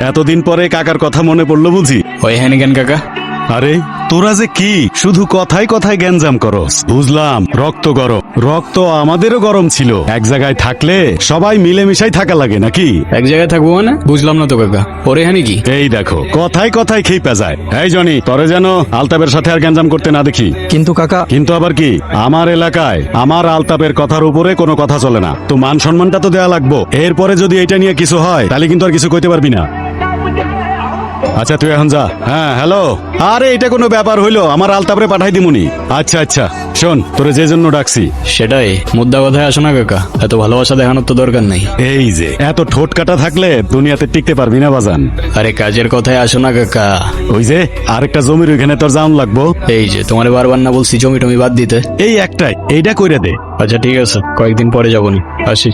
এতদিন পরে কাকার কথা মনে পড়লো বুঝি? ওই হ্যানি কেন কাকা? আরে তোরা যে কি শুধু কথায় কথায় গ্যাঞ্জাম করস। বুঝলাম রক্ত গরম, রক্ত আমাদেরও গরম ছিল। এক জায়গায় থাকলে সবাই মিলেমিশাই থাকা লাগে নাকি? এক জায়গায় থাকবো মানে বুঝলাম না তো কাকা। ওরে হ্যানি কি? এই দেখো কথায় কথায় খেপে যায়। এই জনি তরে যেন আলতাপের সাথে আর গ্যাঞ্জাম করতে না দেখি। কিন্তু কাকা, কিন্তু আবার কি, আমার এলাকায় আমার আলতাপের কথার উপরে কোনো কথা চলে না। তো মান সম্মানটা তো দেয়া লাগবো। এরপরে যদি এটা নিয়ে কিছু হয় তাহলে কিন্তু আর কিছু কইতে পারবি না। আচ্ছা তুই এখন যা। হ্যাঁ হ্যালো, আরে এটা কোনো ব্যাপার হইলো? আমার আলতাপরে পাঠাই দিমুনি। আচ্ছা আচ্ছা শোন, তোরে যে জন্য ডাকছি। সেটাই মুদ্রা কথায় আসো না কাকা, এত ভালোবাসা দেখানোর তো দরকার নেই। এই যে এত ঠোঁট কাটা থাকলে দুনিয়াতে টিকতে পারবি না বাজান। আরে কাজের কথায় আসো না কাকা। ওই যে আরেকটা জমির ওইখানে তোর জাউন লাগবো। এই যে তোমার বারবার না বলছি জমি টমি বাদ দিতে। এই একটাই, এইটা কইরা দে। আচ্ছা ঠিক আছে, কয়েকদিন পরে যাবনি, আসি।